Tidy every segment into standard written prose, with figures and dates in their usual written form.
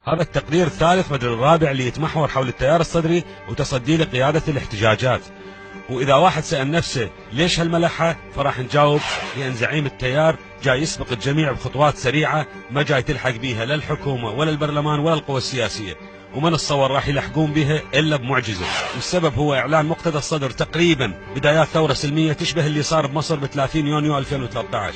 هذا التقرير الثالث بدل الرابع اللي يتمحور حول التيار الصدري وتصدي لقيادة الاحتجاجات. وإذا واحد سأل نفسه ليش هالملحة، فراح نجاوب لأن زعيم التيار جاي يسبق الجميع بخطوات سريعة ما جاي تلحق بيها لا الحكومة ولا البرلمان ولا القوى السياسية، وما نتصور راح يلحقون بها إلا بمعجزة. والسبب هو إعلان مقتدى الصدر تقريبا بدايات ثورة سلمية تشبه اللي صار بمصر ب 30 يونيو 2013.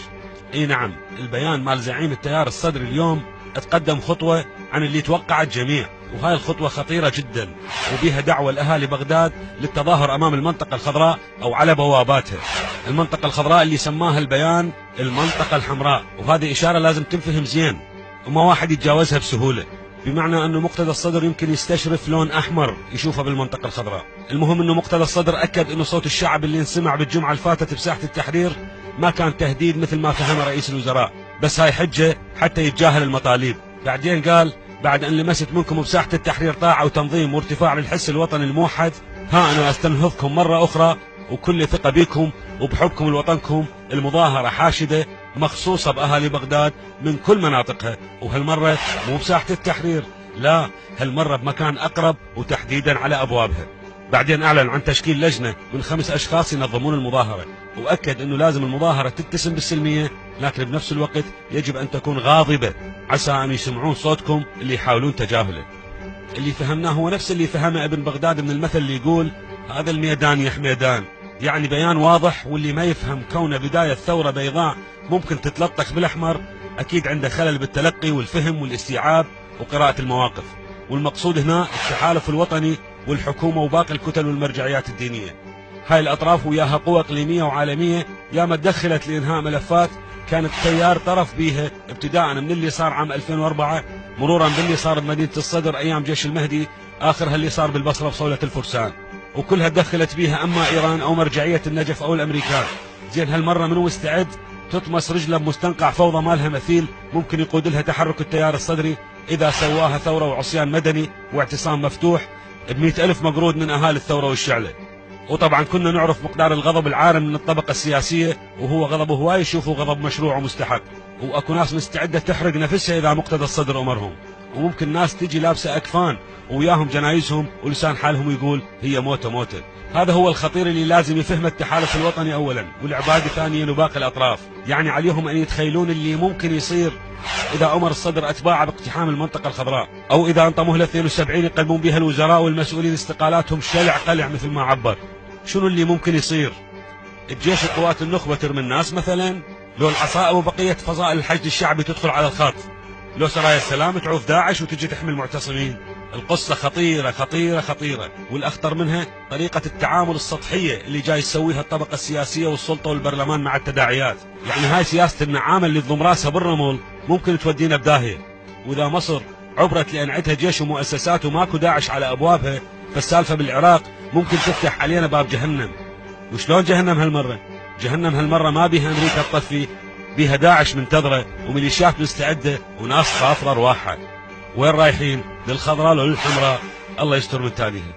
اي نعم، البيان مال زعيم التيار الصدري اليوم اتقدم خطوة عن اللي توقع الجميع، وهاي الخطوة خطيرة جدا وبيها دعوة لأهالي بغداد للتظاهر أمام المنطقة الخضراء أو على بواباتها. المنطقة الخضراء اللي سماها البيان المنطقة الحمراء، وهذه إشارة لازم تنفهم زين وما واحد يتجاوزها بسهولة، بمعنى أنه مقتدى الصدر يمكن يستشرف لون أحمر يشوفه بالمنطقة الخضراء. المهم أنه مقتدى الصدر أكد أنه صوت الشعب اللي انسمع بالجمعة الفاتت بساحة التحرير ما كان تهديد مثل ما فهم رئيس الوزراء، بس هاي حجة حتى يتجاهل المطالب. بعدين قال بعد أن لمست منكم بساحة التحرير طاعة وتنظيم وارتفاع للحس الوطني الموحد، ها أنا أستنهضكم مرة أخرى وكل ثقة بكم وبحبكم لوطنكم. المظاهرة حاشدة مخصوصة بأهالي بغداد من كل مناطقها، وهالمرة مو بساحة التحرير، لا هالمرة بمكان أقرب وتحديدا على أبوابها. بعدين أعلن عن تشكيل لجنة من 5 أشخاص ينظمون المظاهرة، وأكد أنه لازم المظاهرة تتسم بالسلمية، لكن بنفس الوقت يجب أن تكون غاضبة عسى أن يسمعون صوتكم اللي يحاولون تجاهله. اللي فهمناه هو نفس اللي فهمه ابن بغداد من المثل اللي يقول هذا الميدان يا حميدان، يعني بيان واضح، واللي ما يفهم كونه بداية ثورة بيضاء ممكن تتلطخ بالأحمر أكيد عنده خلل بالتلقي والفهم والاستيعاب وقراءة المواقف. والمقصود هنا التحالف الوطني والحكومة وباقي الكتل والمرجعيات الدينية. هاي الأطراف وياها قوى إقليمية وعالمية ياما تدخلت لإنهاء ملفات كانت التيار طرف بيها، ابتداء من اللي صار عام 2004 مرورا باللي صار بمدينة الصدر أيام جيش المهدي، آخرها اللي صار بالبصرة بصولة الفرسان، وكلها دخلت بيها أما إيران أو مرجعية النجف أو الأمريكان. زين هالمرة منو مستعد تطمس رجله بمستنقع فوضى مالها مثيل ممكن يقود لها تحرك التيار الصدري إذا سواها ثورة وعصيان مدني واعتصام مفتوح ب100 ألف مقرود من أهالي الثورة والشعلة. وطبعا كنا نعرف مقدار الغضب العارم من الطبقة السياسية، وهو غضبه هواي يشوفه غضب مشروع ومستحق، واكو ناس مستعدة تحرق نفسها إذا مقتدى الصدر أمرهم، وممكن ناس تجي لابسة أكفان وياهم جنايزهم ولسان حالهم يقول هي موتة موتة. هذا هو الخطير اللي لازم يفهمه التحالف الوطني أولا والعبادة ثانيا وباقي الأطراف. يعني عليهم أن يتخيلون اللي ممكن يصير إذا أمر الصدر أتباعه باقتحام المنطقة الخضراء، أو إذا انطموه ل 72 يقدمون بها الوزراء والمسؤولين استقالاتهم شلع قلع مثل ما عبر. شنو اللي ممكن يصير؟ الجيش وقوات النخبة ترمي الناس مثلا؟ لو العصائب وبقية فصائل الحشد الشعبي تدخل على الخط؟ لو سرايا السلام تعوف داعش وتجي تحمي المعتصمين؟ القصة خطيرة خطيرة خطيرة، والأخطر منها طريقة التعامل السطحية اللي جاي تسويها الطبقة السياسية والسلطة والبرلمان مع التداعيات. يعني هاي سياسة النعامة اللي تضم راسها بالرمل ممكن تودينا بداهية. وإذا مصر عبرت لأن عندها جيش ومؤسسات وماكو داعش على أبوابها، فالسالفة بالعراق ممكن تفتح علينا باب جهنم. وشلون جهنم هالمرة؟ جهنم هالمرة ما بيها أمريكا تطفي، بيها داعش منتظرة وميليشيات مستعدة وناس خاطرة رواحها. وين رايحين؟ للخضراء لو للحمراء؟ الله يستر من تاليها.